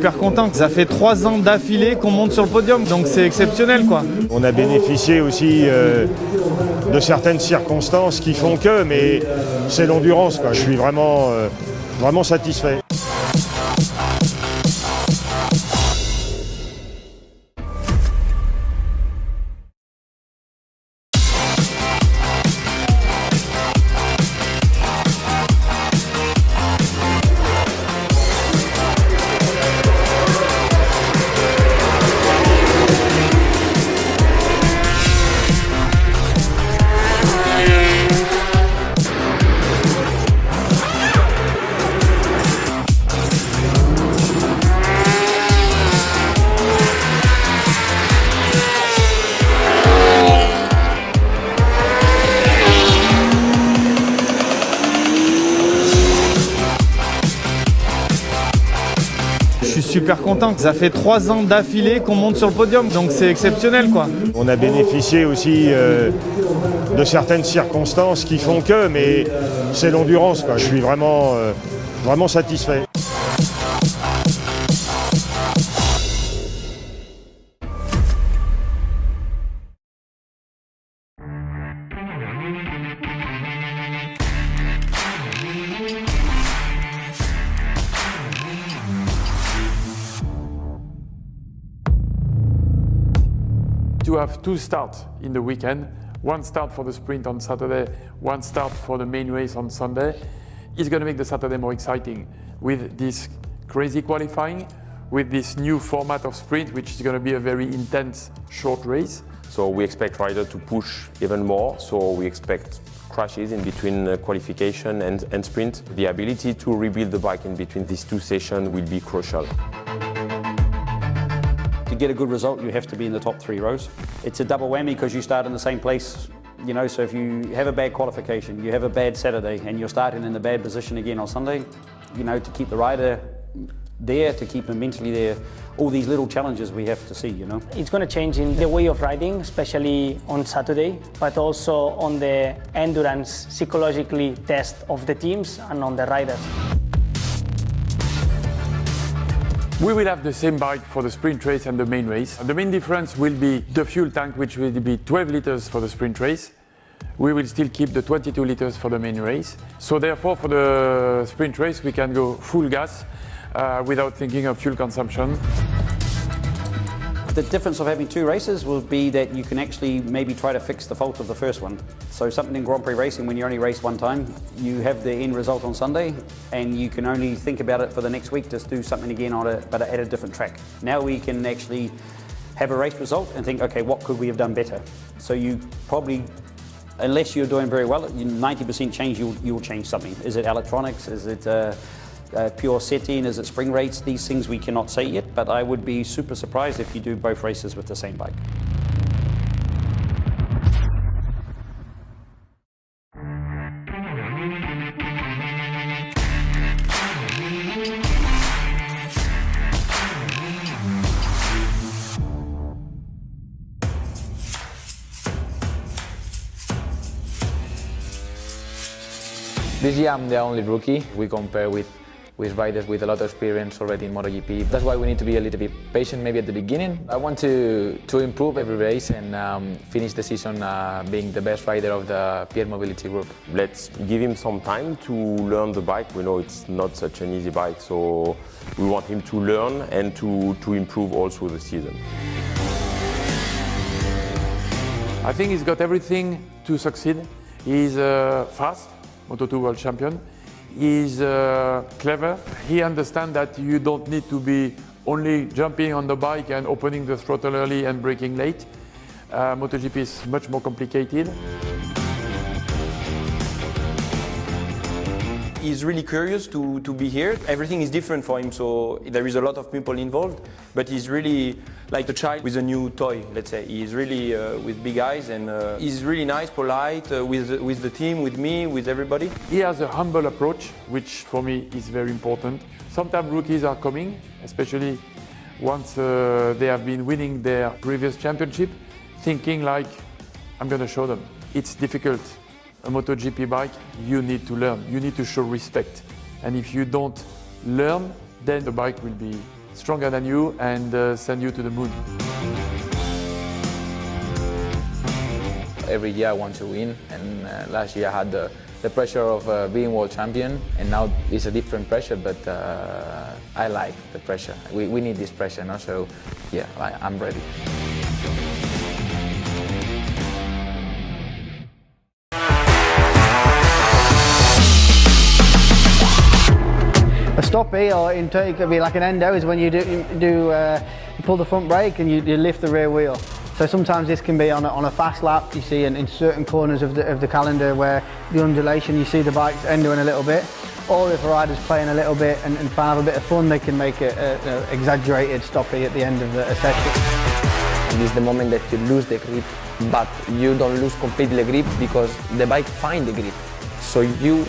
super content. Ça fait 3 ans d'affilée qu'on monte sur le podium, donc c'est exceptionnel, quoi. On a bénéficié aussi de certaines circonstances qui font que, mais c'est l'endurance, quoi. Je suis vraiment satisfait. Je suis super content. Ça fait 3 ans d'affilée qu'on monte sur le podium, donc c'est exceptionnel, quoi. On a bénéficié aussi de certaines circonstances qui font que, mais c'est l'endurance, quoi. Je suis vraiment satisfait. To have 2 starts in the weekend, 1 start for the sprint on Saturday, 1 start for the main race on Sunday, is going to make the Saturday more exciting with this crazy qualifying, with this new format of sprint, which is going to be a very intense short race. So we expect riders to push even more, so we expect crashes in between qualification and sprint. The ability to rebuild the bike in between these 2 sessions will be crucial. To get a good result, you have to be in the top 3 rows. It's a double whammy because you start in the same place, you know, so if you have a bad qualification, you have a bad Saturday, and you're starting in the bad position again on Sunday, you know, to keep the rider there, to keep him mentally there, all these little challenges we have to see, you know. It's going to change in the way of riding, especially on Saturday, but also on the endurance psychologically test of the teams and on the riders. We will have the same bike for the sprint race and the main race. The main difference will be the fuel tank, which will be 12 liters for the sprint race. We will still keep the 22 liters for the main race. So therefore, for the sprint race, we can go full gas without thinking of fuel consumption. The difference of having 2 races will be that you can actually maybe try to fix the fault of the first one. So something in Grand Prix racing, when you only race 1 time, you have the end result on Sunday and you can only think about it for the next week, just do something again on it, but at a different track. Now we can actually have a race result and think, okay, what could we have done better? So you probably, unless you're doing very well, 90% change, you'll change something. Is it electronics? Is it pure setting? Is it spring rates? These things we cannot say yet, but I would be super surprised if you do both races with the same bike. This year I'm the only rookie. We compare with riders with a lot of experience already in MotoGP. That's why we need to be a little bit patient maybe at the beginning. I want to improve every race and finish the season being the best rider of the Pierre Mobility group. Let's give him some time to learn the bike. We know it's not such an easy bike, so we want him to learn and to improve all through the season. I think he's got everything to succeed. He's fast, Moto2 World Champion. He's clever. He understands that you don't need to be only jumping on the bike and opening the throttle early and braking late. MotoGP is much more complicated. He's really curious to be here. Everything is different for him, so there is a lot of people involved, but he's really like a child with a new toy, let's say. He's really with big eyes, and he's really nice, polite, with the team, with me, with everybody. He has a humble approach, which for me is very important. Sometimes rookies are coming, especially once they have been winning their previous championship, thinking like, I'm going to show them. It's difficult. A MotoGP bike, you need to learn, you need to show respect. And if you don't learn, then the bike will be stronger than you and send you to the moon. Every year I want to win, and last year I had the pressure of being world champion, and now it's a different pressure, but I like the pressure. We need this pressure now, so yeah, I'm ready. A stoppie, or in Turkey it could be like an endo, is when you you pull the front brake and you lift the rear wheel. So sometimes this can be on a fast lap, you see in certain corners of the calendar where the undulation, you see the bike's endoing a little bit. Or if a rider's playing a little bit and trying to have a bit of fun, they can make an exaggerated stoppie at the end of a session. This is the moment that you lose the grip, but you don't lose completely the grip because the bike finds the grip. So you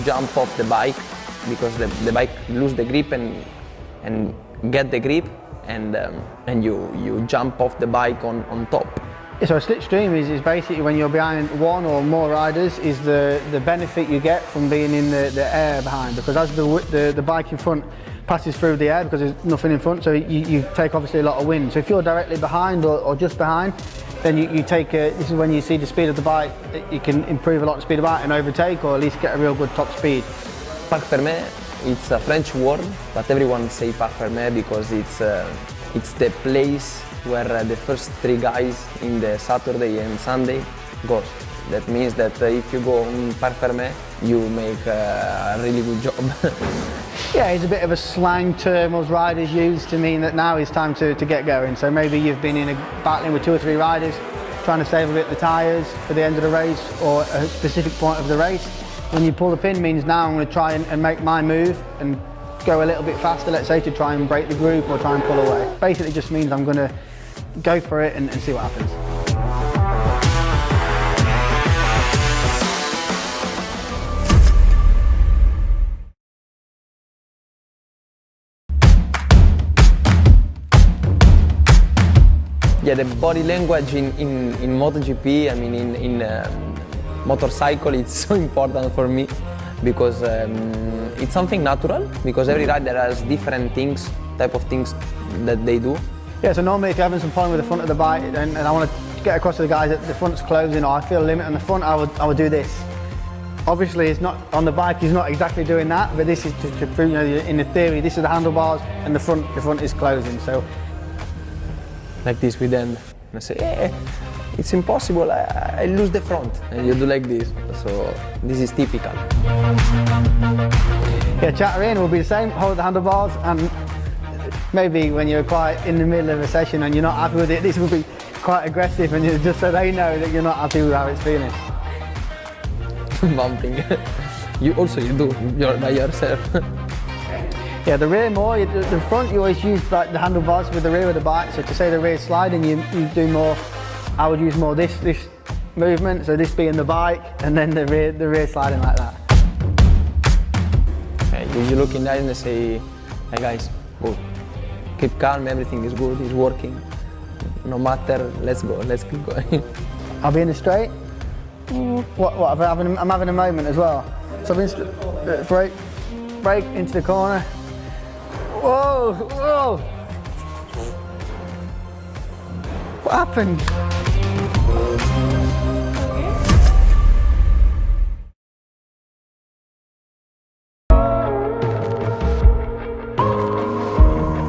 jump off the bike because the bike lose the grip and get the grip, and you jump off the bike on top. So a slipstream is basically when you're behind one or more riders, is the benefit you get from being in the air behind, because as the bike in front passes through the air, because there's nothing in front, so you take obviously a lot of wind. So if you're directly behind or just behind, then you take this is when you see the speed of the bike, you can improve a lot of speed of the bike and overtake, or at least get a real good top speed. Parc fermé, it's a French word, but everyone say parc fermé because it's the place where the first three guys in the Saturday and Sunday goes. That means that if you go on parc fermé, you make a really good job. Yeah, it's a bit of a slang term us riders use to mean that now is time to get going. So maybe you've been battling with 2 or 3 riders, trying to save a bit of the tyres for the end of the race or a specific point of the race. When you pull the pin means now I'm going to try and make my move and go a little bit faster, let's say, to try and break the group or try and pull away. Basically just means I'm going to go for it and see what happens. Yeah, the body language in MotoGP, I mean in motorcycle, it's so important for me because it's something natural, because every rider has different things, type of things that they do. Yeah, so normally if you're having some problem with the front of the bike and I want to get across to the guys that the front's closing, or I feel a limit on the front, I would do this. Obviously it's not on the bike, he's not exactly doing that, but this is to prove, you know, in the theory, this is the handlebars and the front is closing. So like this with them, and I say, hey, it's impossible, I lose the front, and you do like this. So this is typical. Yeah, chatter in will be the same, hold the handlebars, and maybe when you're quite in the middle of a session and you're not happy with it, this will be quite aggressive, and just so they know that you're not happy with how it's feeling. Bumping. You do, you're by yourself. Yeah, the rear more, the front you always use like the handlebars with the rear of the bike, so to say the rear sliding, you do more, I would use more this movement, so this being the bike and then the rear sliding like that. You look in there and they say, hey guys, good. Keep calm, everything is good, it's working. No matter, let's go, let's keep going. I'll be in the straight. What I'm having a moment as well. So I've been brake into the corner. Whoa, whoa! What happened?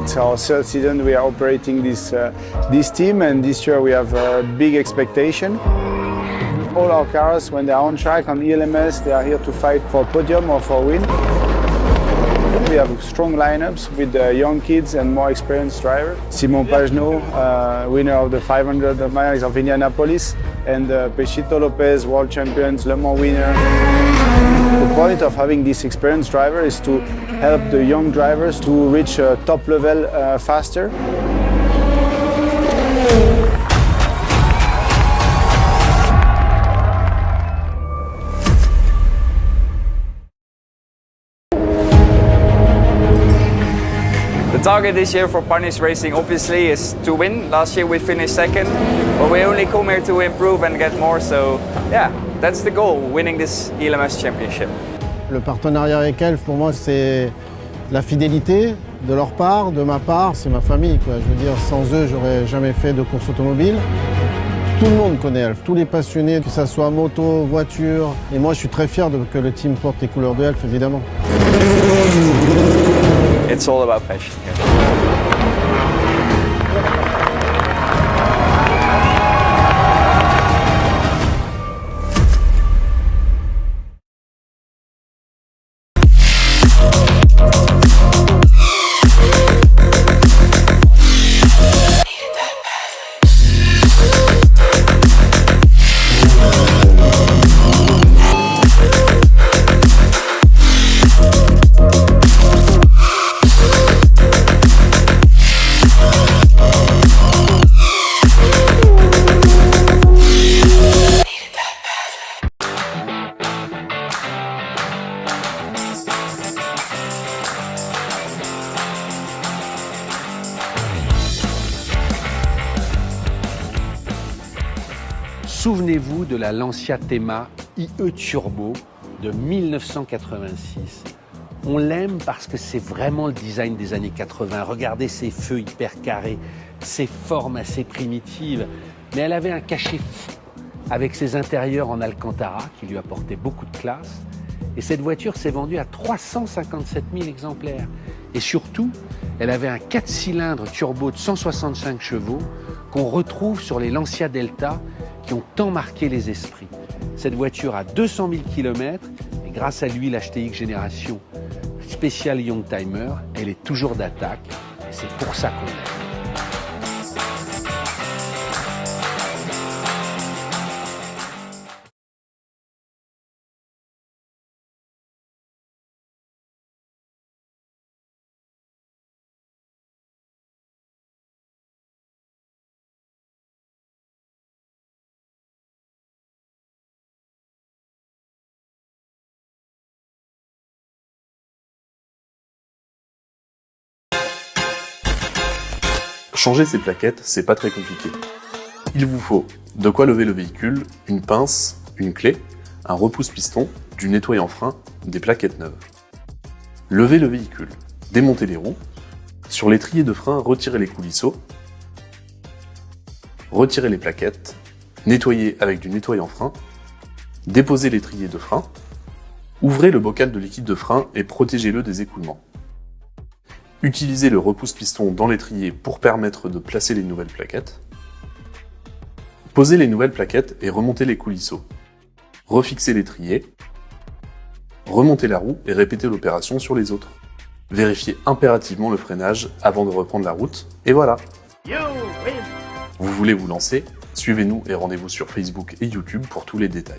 It's our third season we are operating this team, and this year we have a big expectation. All our cars, when they are on track on ELMS, they are here to fight for podium or for win. We have strong lineups with young kids and more experienced drivers. Simon Pagenaud, winner of the 500 miles of Indianapolis, and Pechito Lopez, world champions, Le Mans winner. The point of having this experienced driver is to help the young drivers to reach top level faster. The target this year for Punish Racing obviously is to win. Last year we finished second, but we only come here to improve and get more, so yeah, that's the goal, winning this ELMS championship. Le partenariat avec elle, pour moi, c'est la fidélité, de leur part, de ma part, c'est ma famille, quoi. Je veux dire, sans eux, j'aurais jamais fait de course automobile. Tout le monde connaît Elf, tous les passionnés, que ce soit moto, voiture. Et moi, je suis très fier que le team porte les couleurs de Elf, évidemment. It's all about passion. Souvenez-vous de la Lancia Thema IE Turbo de 1986. On l'aime parce que c'est vraiment le design des années 80. Regardez ces feux hyper carrés, ces formes assez primitives. Mais elle avait un cachet fou, avec ses intérieurs en Alcantara qui lui apportaient beaucoup de classe. Et cette voiture s'est vendue à 357 000 exemplaires. Et surtout, elle avait un 4 cylindres turbo de 165 chevaux qu'on retrouve sur les Lancia Delta qui ont tant marqué les esprits. Cette voiture a 200 000 km et grâce à lui, l'HTX Génération Special Youngtimer, elle est toujours d'attaque et c'est pour ça qu'on l'aime. Changer ces plaquettes, c'est pas très compliqué. Il vous faut de quoi lever le véhicule, une pince, une clé, un repousse-piston, du nettoyant frein, des plaquettes neuves. Levez le véhicule, démontez les roues, sur l'étrier de frein, retirez les coulisseaux, retirez les plaquettes, nettoyez avec du nettoyant frein, déposez l'étrier de frein, ouvrez le bocal de liquide de frein et protégez-le des écoulements. Utilisez le repousse-piston dans l'étrier pour permettre de placer les nouvelles plaquettes. Posez les nouvelles plaquettes et remontez les coulisseaux. Refixez l'étrier. Remontez la roue et répétez l'opération sur les autres. Vérifiez impérativement le freinage avant de reprendre la route, et voilà. Vous voulez vous lancer? Suivez-nous et rendez-vous sur Facebook et YouTube pour tous les détails.